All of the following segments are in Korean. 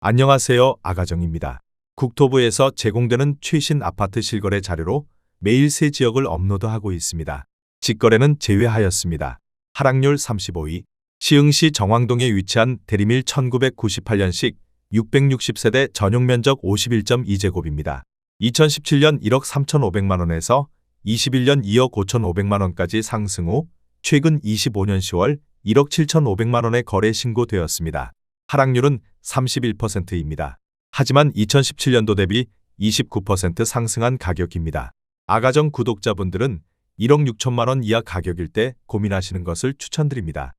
안녕하세요. 아가정입니다. 국토부에서 제공되는 최신 아파트 실거래 자료로 매일 새 지역을 업로드하고 있습니다. 직거래는 제외하였습니다. 하락률 35위. 시흥시 정왕동에 위치한 대리밀 1998년식 660세대 전용 면적 51.2제곱입니다. 2017년 1억 3,500만원에서 21년 2억 5,500만원까지 상승 후 최근 25년 10월 1억 7,500만원에 거래 신고되었습니다. 하락률은 31%입니다. 하지만 2017년도 대비 29% 상승한 가격입니다. 아가정 구독자분들은 1억 6천만원 이하 가격일 때 고민하시는 것을 추천드립니다.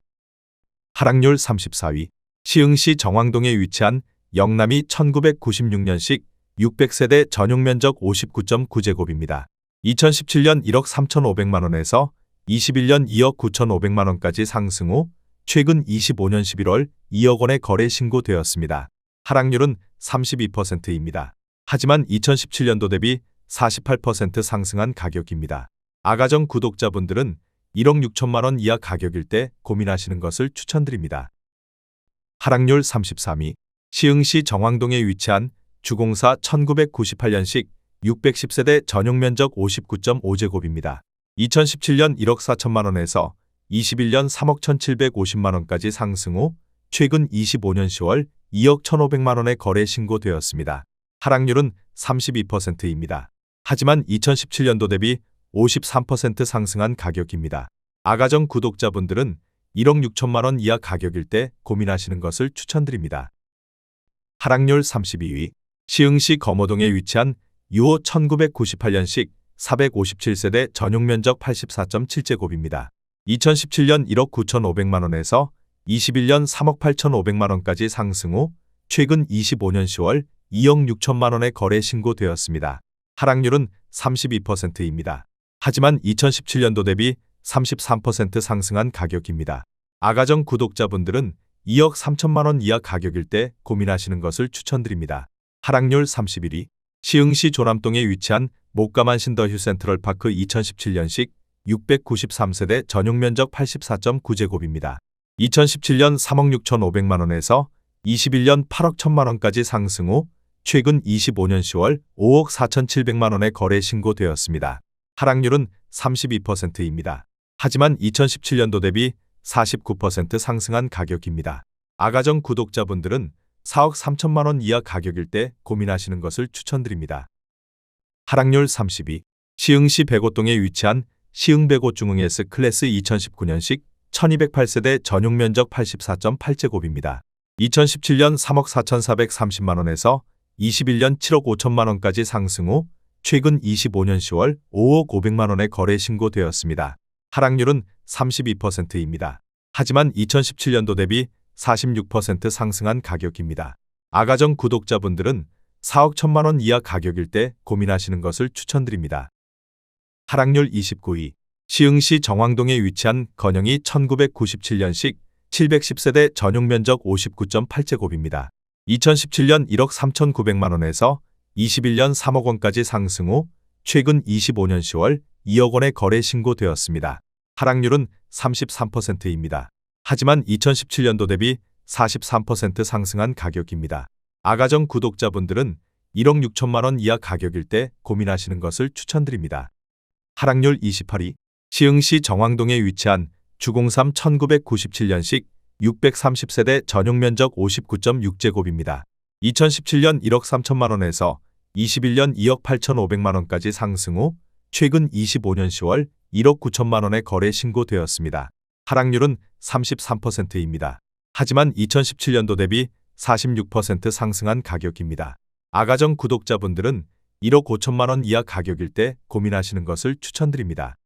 하락률 34위. 시흥시 정왕동에 위치한 영남이 1996년식 600세대 전용 면적 59.9제곱입니다. 2017년 1억 3,500만원에서 21년 2억 9,500만원까지 상승 후 최근 25년 11월 2억 원에 거래 신고되었습니다. 하락률은 32%입니다. 하지만 2017년도 대비 48% 상승한 가격입니다. 아가정 구독자분들은 1억 6천만원 이하 가격일 때 고민하시는 것을 추천드립니다. 하락률 33위. 시흥시 정왕동에 위치한 주공사 1998년식 610세대 전용 면적 59.5제곱입니다. 2017년 1억 4천만원에서 21년 3억 1,750만원까지 상승 후 최근 25년 10월 2억 1,500만원에 거래 신고되었습니다. 하락률은 32%입니다. 하지만 2017년도 대비 53% 상승한 가격입니다. 아가정 구독자분들은 1억 6천만원 이하 가격일 때 고민하시는 것을 추천드립니다. 하락률 32위. 시흥시 검호동에 위치한 유호 1998년식 457세대 전용 면적 84.7제곱입니다. 2017년 1억 9,500만원에서 21년 3억 8,500만원까지 상승 후 최근 25년 10월 2억 6천만원에 거래 신고되었습니다. 하락률은 32%입니다. 하지만 2017년도 대비 33% 상승한 가격입니다. 아가정 구독자분들은 2억 3천만원 이하 가격일 때 고민하시는 것을 추천드립니다. 하락률 31위. 시흥시 조남동에 위치한 목가만 신더휴 센트럴파크 2017년식 693세대 전용 면적 84.9제곱입니다. 2017년 3억 6,500만원에서 21년 8억 1천만원까지 상승 후 최근 25년 10월 5억 4,700만원에 거래 신고되었습니다. 하락률은 32%입니다. 하지만 2017년도 대비 49% 상승한 가격입니다. 아가정 구독자분들은 4억 3천만원 이하 가격일 때 고민하시는 것을 추천드립니다. 하락률 32. 시흥시 백오동에 위치한 시흥백오 중흥 S클래스 2019년식 1208세대 전용 면적 84.8제곱입니다. 2017년 3억 4,430만원에서 21년 7억 5천만원까지 상승 후 최근 25년 10월 5억 500만원에 거래 신고되었습니다. 하락률은 32%입니다. 하지만 2017년도 대비 46% 상승한 가격입니다. 아가정 구독자분들은 4억 1천만원 이하 가격일 때 고민하시는 것을 추천드립니다. 하락률 29위. 시흥시 정왕동에 위치한 건영이 1997년식 710세대 전용 면적 59.8제곱입니다. 2017년 1억 3,900만원에서 21년 3억 원까지 상승 후 최근 25년 10월 2억 원에 거래 신고되었습니다. 하락률은 33%입니다. 하지만 2017년도 대비 43% 상승한 가격입니다. 아가정 구독자분들은 1억 6천만원 이하 가격일 때 고민하시는 것을 추천드립니다. 하락률 28위. 시흥시 정왕동에 위치한 주공삼 1997년식 630세대 전용 면적 59.6제곱입니다. 2017년 1억 3천만원에서 21년 2억 8,500만원까지 상승 후 최근 25년 10월 1억 9천만원에 거래 신고되었습니다. 하락률은 33%입니다. 하지만 2017년도 대비 46% 상승한 가격입니다. 아가정 구독자분들은 1억 5천만원 이하 가격일 때 고민하시는 것을 추천드립니다.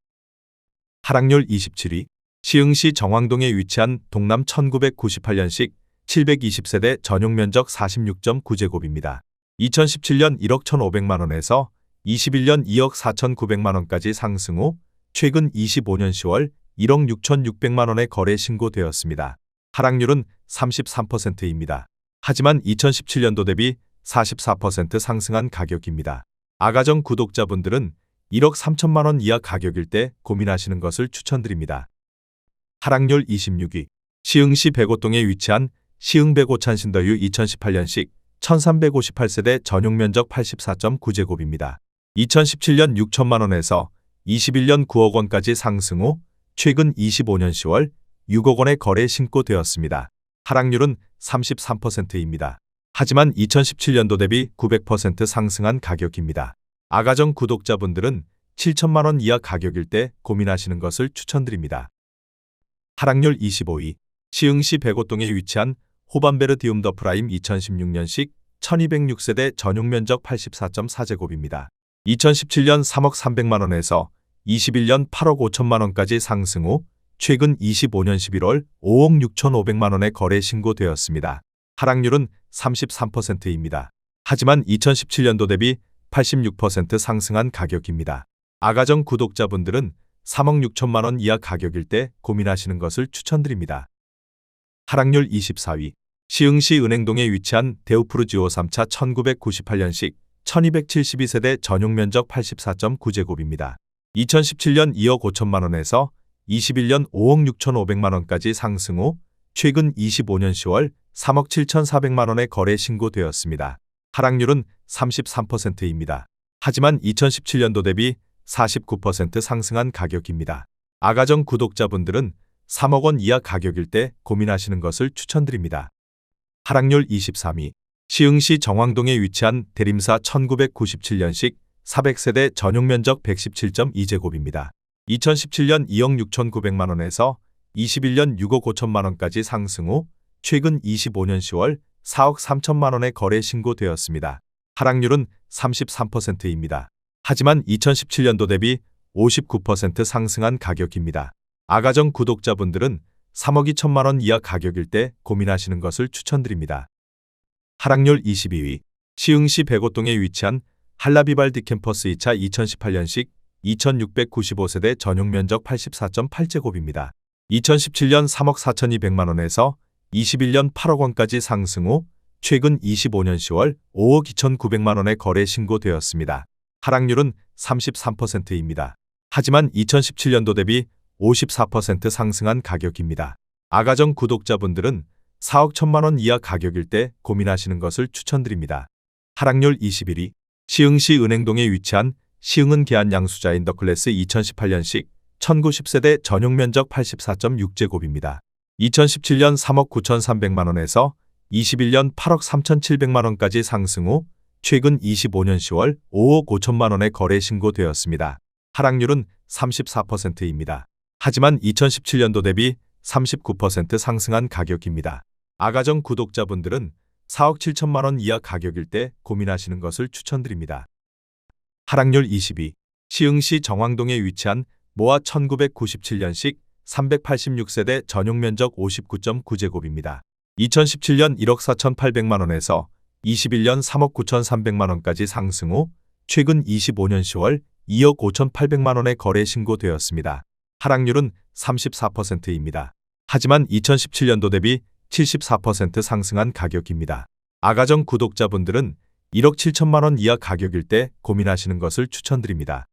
하락률 27위. 시흥시 정왕동에 위치한 동남 1998년식 720세대 전용 면적 46.9제곱입니다. 2017년 1억 1,500만원에서 21년 2억 4,900만원까지 상승 후 최근 25년 10월 1억 6,600만원에 거래 신고되었습니다. 하락률은 33%입니다. 하지만 2017년도 대비 44% 상승한 가격입니다. 아가정 구독자분들은 1억 3천만원 이하 가격일 때 고민하시는 것을 추천드립니다. 하락률 26위. 시흥시 백오동에 위치한 시흥백오찬신더휴 2018년식 1358세대 전용 면적 84.9제곱입니다. 2017년 6천만 원에서 21년 9억 원까지 상승 후 최근 25년 10월 6억 원의 거래 신고되었습니다. 하락률은 33%입니다. 하지만 2017년도 대비 900% 상승한 가격입니다. 아가정 구독자분들은 7천만 원 이하 가격일 때 고민하시는 것을 추천드립니다. 하락률 25위. 시흥시 백오동에 위치한 호반베르디움 더 프라임 2016년식 1206세대 전용 면적 84.4제곱입니다. 2017년 3억 300만 원에서 21년 8억 5천만 원까지 상승 후 최근 25년 11월 5억 6,500만 원의 거래 신고되었습니다. 하락률은 33%입니다. 하지만 2017년도 대비 86% 상승한 가격입니다. 아가정 구독자분들은 3억 6천만 원 이하 가격일 때 고민하시는 것을 추천드립니다. 하락률 24위. 시흥시 은행동에 위치한 데우프루지오 3차 1998년식 1272세대 전용 면적 84.9제곱입니다. 2017년 2억 5천만 원에서 21년 5억 6,500만 원까지 상승 후 최근 25년 10월 3억 7,400만 원의 거래 신고되었습니다. 하락률은 33%입니다. 하지만 2017년도 대비 49% 상승한 가격입니다. 아가정 구독자분들은 3억 원 이하 가격일 때 고민하시는 것을 추천드립니다. 하락률 23위. 시흥시 정왕동에 위치한 대림사 1997년식 400세대 전용 면적 117.2제곱입니다. 2017년 2억 6,900만 원에서 21년 6억 5천만 원까지 상승 후 최근 25년 10월 4억 3천만 원의 거래 신고되었습니다. 하락률은 33%입니다. 하지만 2017년도 대비 59% 상승한 가격입니다. 아가정 구독자분들은 3억 2천만 원 이하 가격일 때 고민하시는 것을 추천드립니다. 하락률 22위. 시흥시 백오동에 위치한 한라비발디 캠퍼스 2차 2018년식 2695세대 전용 면적 84.8제곱입니다. 2017년 3억 4,200만 원에서 21년 8억 원까지 상승 후 최근 25년 10월 5억 2,900만 원의 거래 신고되었습니다. 하락률은 33%입니다. 하지만 2017년도 대비 54% 상승한 가격입니다. 아가정 구독자분들은 4억 1천만 원 이하 가격일 때 고민하시는 것을 추천드립니다. 하락률 21위. 시흥시 은행동에 위치한 시흥은 계안 양수자 인더클래스 2018년식 1910세대 전용 면적 84.6제곱입니다. 2017년 3억 9,300만 원에서 21년 8억 3,700만 원까지 상승 후 최근 25년 10월 5억 5천만 원의 거래 신고되었습니다. 하락률은 34%입니다. 하지만 2017년도 대비 39% 상승한 가격입니다. 아가정 구독자분들은 4억 7천만 원 이하 가격일 때 고민하시는 것을 추천드립니다. 하락률 22. 시흥시 정왕동에 위치한 모아 1997년식 386세대 전용 면적 59.9제곱입니다. 2017년 1억 4,800만 원에서 21년 3억 9,300만 원까지 상승 후 최근 25년 10월 2억 5,800만 원의 거래 신고되었습니다. 하락률은 34%입니다. 하지만 2017년도 대비 74% 상승한 가격입니다. 아가정 구독자분들은 1억 7천만 원 이하 가격일 때 고민하시는 것을 추천드립니다.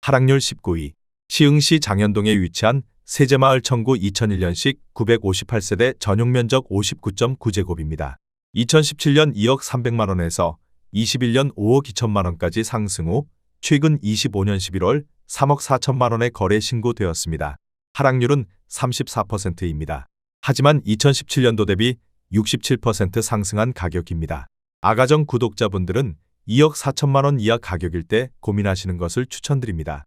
하락률 19위. 시흥시 장현동에 위치한 세제마을 청구 2001년식 958세대 전용 면적 59.9제곱입니다. 2017년 2억 300만 원에서 21년 5억 2천만 원까지 상승 후 최근 25년 11월 3억 4천만 원의 거래 신고되었습니다. 하락률은 34%입니다. 하지만 2017년도 대비 67% 상승한 가격입니다. 아가정 구독자분들은 2억 4천만 원 이하 가격일 때 고민하시는 것을 추천드립니다.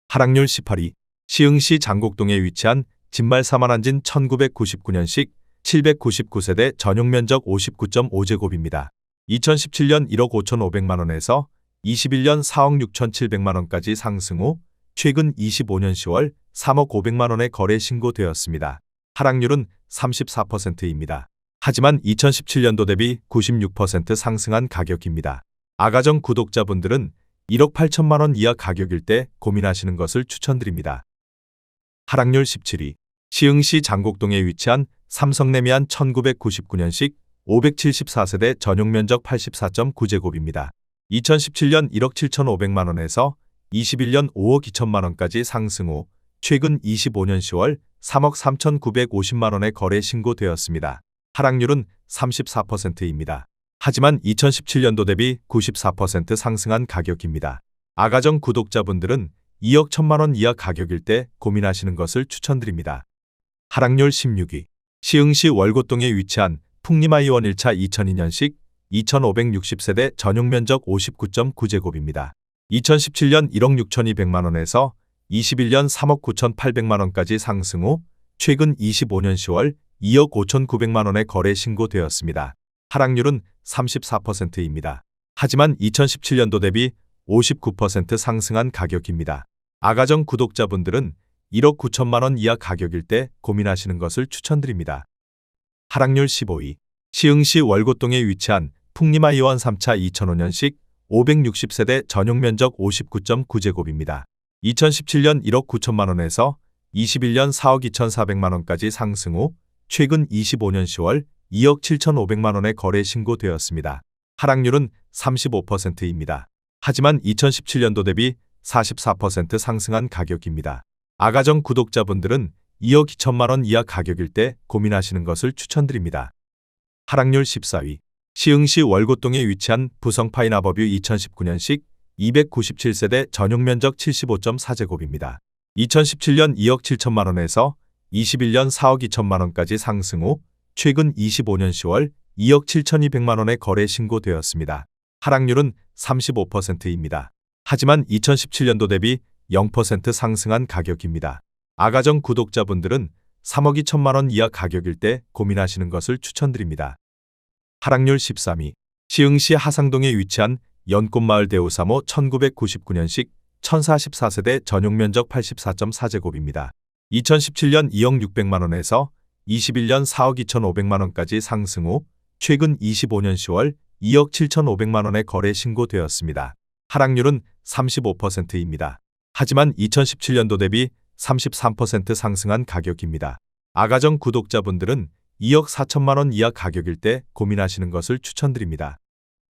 하락률 18위. 시흥시 장곡동에 위치한 진말 사만한진 1999년식 799세대 전용 면적 59.5제곱입니다. 2017년 1억 5,500만 원에서 21년 4억 6,700만 원까지 상승 후 최근 25년 10월 3억 500만 원의 거래 신고되었습니다. 하락률은 34%입니다. 하지만 2017년도 대비 96% 상승한 가격입니다. 아가정 구독자분들은 1억 8천만 원 이하 가격일 때 고민하시는 것을 추천드립니다. 하락률 17위. 시흥시 장곡동에 위치한 삼성레미안 1999년식 574세대 전용 면적 84.9제곱입니다. 2017년 1억 7,500만 원에서 21년 5억 2천만 원까지 상승 후 최근 25년 10월 3억 3,950만 원의 거래 신고되었습니다. 하락률은 34%입니다. 하지만 2017년도 대비 94% 상승한 가격입니다. 아가정 구독자분들은 2억 1천만 원 이하 가격일 때 고민하시는 것을 추천드립니다. 하락률 16위. 시흥시 월곶동에 위치한 풍림아이원 1차 2002년식 2560세대 전용 면적 59.9제곱입니다. 2017년 1억 6,200만 원에서 21년 3억 9,800만 원까지 상승 후 최근 25년 10월 2억 5,900만 원에 거래 신고되었습니다. 하락률은 34%입니다. 하지만 2017년도 대비 59% 상승한 가격입니다. 아가정 구독자분들은 1억 9천만 원 이하 가격일 때 고민하시는 것을 추천드립니다. 하락률 15위. 시흥시 월곶동에 위치한 풍림아이원 3차 2005년식 560세대 전용 면적 59.9제곱입니다. 2017년 1억 9천만 원에서 21년 4억 2,400만 원까지 상승 후 최근 25년 10월 2억 7,500만 원에 거래 신고되었습니다. 하락률은 35%입니다. 하지만 2017년도 대비 44% 상승한 가격입니다. 아가정 구독자분들은 2억 2천만 원 이하 가격일 때 고민하시는 것을 추천드립니다. 하락률 14위. 시흥시 월곶동에 위치한 부성 파인아버뷰 2019년식 297세대 전용 면적 75.4제곱입니다. 2017년 2억 7천만 원에서 21년 4억 2천만 원까지 상승 후 최근 25년 10월 2억 7,200만 원에 거래 신고되었습니다. 하락률은 35%입니다. 하지만 2017년도 대비 0% 상승한 가격입니다. 아가정 구독자분들은 3억 2천만 원 이하 가격일 때 고민하시는 것을 추천드립니다. 하락률 13위. 시흥시 하상동에 위치한 연꽃마을 대우사모 1999년식 1044세대 전용 면적 84.4제곱입니다. 2017년 2억 600만 원에서 21년 4억 2,500만 원까지 상승 후 최근 25년 10월 2억 7,500만 원에 거래 신고되었습니다. 하락률은 35%입니다. 하지만 2017년도 대비 33% 상승한 가격입니다. 아가정 구독자분들은 2억 4천만 원 이하 가격일 때 고민하시는 것을 추천드립니다.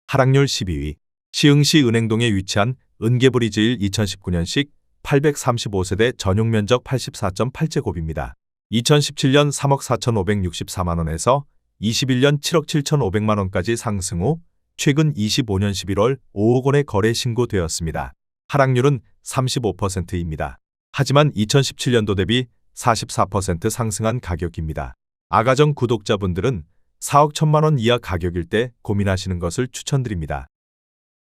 하락률 12위. 시흥시 은행동에 위치한 은계브리즈 1 2019년식 835세대 전용 면적 84.8제곱입니다. 2017년 3억 4,564만 원에서 21년 7억 7,500만 원까지 상승 후 최근 25년 11월 5억 원에 거래 신고되었습니다. 하락률은 35%입니다. 하지만 2017년도 대비 44% 상승한 가격입니다. 아가정 구독자분들은 4억 1천만 원 이하 가격일 때 고민하시는 것을 추천드립니다.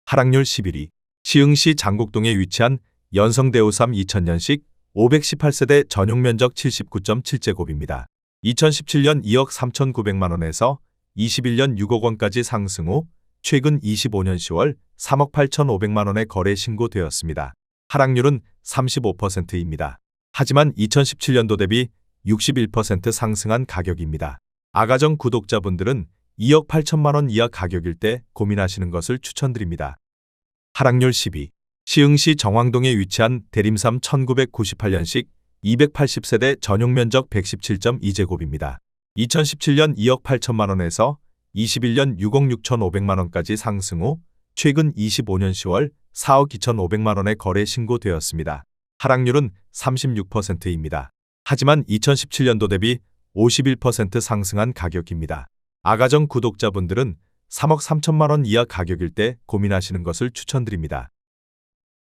하락률 11위. 시흥시 장곡동에 위치한 연성대우삼 2000년식 518세대 전용 면적 79.7제곱입니다. 2017년 2억 3,900만 원에서 21년 6억 원까지 상승 후 최근 25년 10월 3억 8,500만 원에 거래 신고되었습니다. 하락률은 35%입니다. 하지만 2017년도 대비 61% 상승한 가격입니다. 아가정 구독자분들은 2억 8천만 원 이하 가격일 때 고민하시는 것을 추천드립니다. 하락률 10위. 시흥시 정왕동에 위치한 대림삼 1998년식 280세대 전용 면적 117.2제곱입니다. 2017년 2억 8천만 원에서 21년 6억 6,500만 원까지 상승 후 최근 25년 10월 4억 2,500만 원에 거래 신고되었습니다. 하락률은 36%입니다. 하지만 2017년도 대비 51% 상승한 가격입니다. 아가정 구독자분들은 3억 3천만 원 이하 가격일 때 고민하시는 것을 추천드립니다.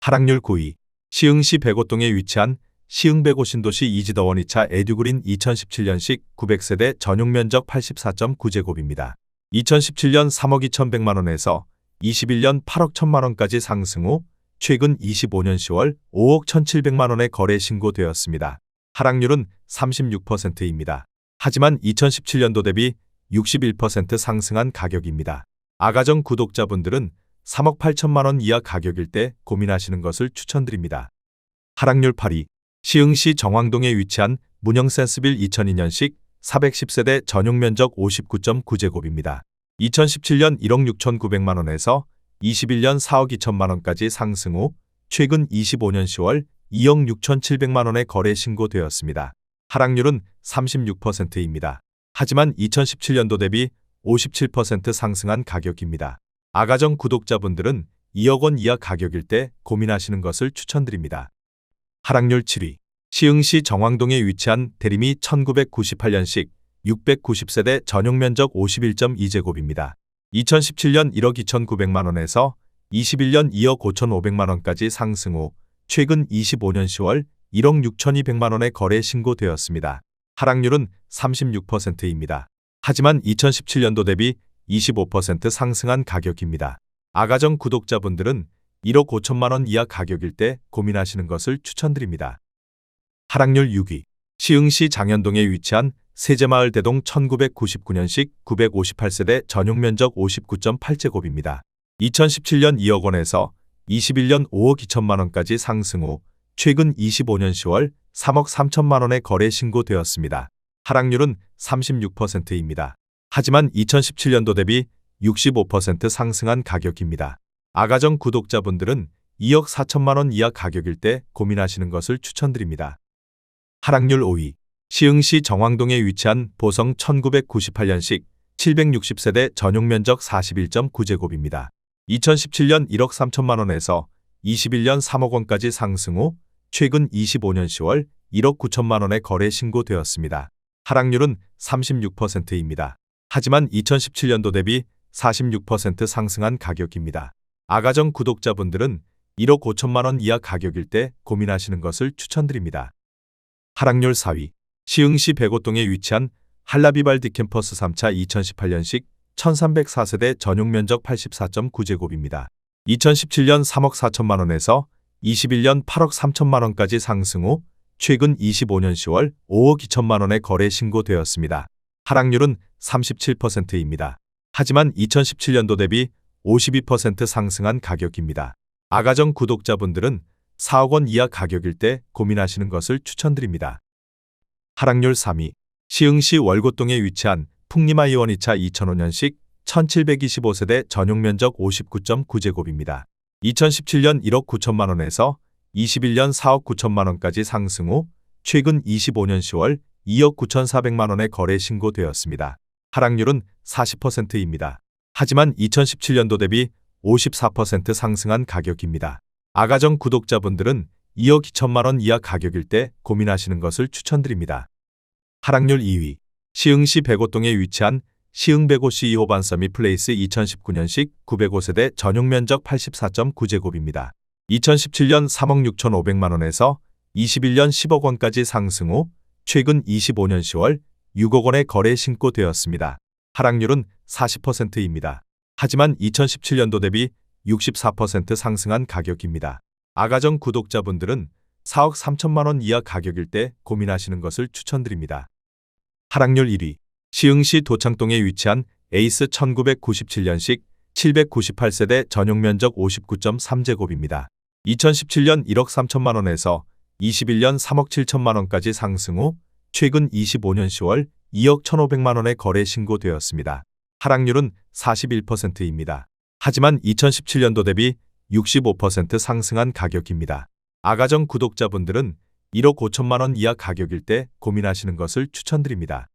하락률 9위. 시흥시 백오동에 위치한 시흥백오 신도시 이지더원 2차 에듀그린 2017년식 900세대 전용 면적 84.9제곱입니다. 2017년 3억 2,100만 원에서 21년 8억 1천만 원까지 상승 후 최근 25년 10월 5억 1,700만 원에 거래 신고되었습니다. 하락률은 36%입니다. 하지만 2017년도 대비 61% 상승한 가격입니다. 아가정 구독자분들은 3억 8천만 원 이하 가격일 때 고민하시는 것을 추천드립니다. 하락률 8위. 시흥시 정왕동에 위치한 문영센스빌 2002년식 410세대 전용 면적 59.9제곱입니다. 2017년 1억 6,900만 원에서 21년 4억 2천만 원까지 상승 후 최근 25년 10월 2억 6,700만 원에 거래 신고되었습니다. 하락률은 36%입니다. 하지만 2017년도 대비 57% 상승한 가격입니다. 아가정 구독자분들은 2억 원 이하 가격일 때 고민하시는 것을 추천드립니다. 하락률 7위. 시흥시 정왕동에 위치한 대림이 1998년식 690세대 전용 면적 51.2제곱입니다. 2017년 1억 2,900만 원에서 21년 2억 5,500만 원까지 상승 후 최근 25년 10월 1억 6,200만 원의 거래 신고되었습니다. 하락률은 36%입니다. 하지만 2017년도 대비 25% 상승한 가격입니다. 아가정 구독자분들은 1억 5천만 원 이하 가격일 때 고민하시는 것을 추천드립니다. 하락률 6위. 시흥시 장현동에 위치한 세제마을 대동 1999년식 958세대 전용 면적 59.8제곱입니다. 2017년 2억 원에서 21년 5억 2천만 원까지 상승 후 최근 25년 10월 3억 3천만 원의 거래 신고되었습니다. 하락률은 36%입니다. 하지만 2017년도 대비 65% 상승한 가격입니다. 아가정 구독자분들은 2억 4천만 원 이하 가격일 때 고민하시는 것을 추천드립니다. 하락률 5위. 시흥시 정왕동에 위치한 보성 1998년식 760세대 전용 면적 41.9제곱입니다. 2017년 1억 3천만 원에서 21년 3억 원까지 상승 후 최근 25년 10월 1억 9천만 원의 거래 신고되었습니다. 하락률은 36%입니다. 하지만 2017년도 대비 46% 상승한 가격입니다. 아가정 구독자분들은 1억 5천만 원 이하 가격일 때 고민하시는 것을 추천드립니다. 하락률 4위. 시흥시 백오동에 위치한 한라비발디 캠퍼스 3차 2018년식 1304세대 전용 면적 84.9제곱입니다. 2017년 3억 4천만 원에서 21년 8억 3천만 원까지 상승 후 최근 25년 10월 5억 2천만 원의 거래 신고되었습니다. 하락률은 37%입니다. 하지만 2017년도 대비 52% 상승한 가격입니다. 아가정 구독자분들은 4억 원 이하 가격일 때 고민하시는 것을 추천드립니다. 하락률 3위. 시흥시 월곶동에 위치한 풍림아이원 2차 2005년식 1725세대 전용 면적 59.9제곱입니다. 2017년 1억 9천만 원에서 21년 4억 9천만 원까지 상승 후 최근 25년 10월 2억 9,400만 원의 거래 신고되었습니다. 하락률은 40%입니다. 하지만 2017년도 대비 54% 상승한 가격입니다. 아가정 구독자분들은 2억 2천만 원 이하 가격일 때 고민하시는 것을 추천드립니다. 하락률 2위. 시흥시 백오동에 위치한 시흥 백오시 2호 반서미 플레이스 2019년식 905세대 전용 면적 84.9제곱입니다. 2017년 3억 6,500만 원에서 21년 10억 원까지 상승 후 최근 25년 10월 6억 원의 거래 신고되었습니다. 하락률은 40%입니다. 하지만 2017년도 대비 64% 상승한 가격입니다. 아가정 구독자분들은 4억 3천만 원 이하 가격일 때 고민하시는 것을 추천드립니다. 하락률 1위. 시흥시 도창동에 위치한 에이스 1997년식 798세대 전용 면적 59.3제곱입니다. 2017년 1억 3천만 원에서 21년 3억 7천만 원까지 상승 후 최근 25년 10월 2억 1,500만 원의 거래 신고되었습니다. 하락률은 41%입니다. 하지만 2017년도 대비 65% 상승한 가격입니다. 아가정 구독자분들은 1억 5천만 원 이하 가격일 때 고민하시는 것을 추천드립니다.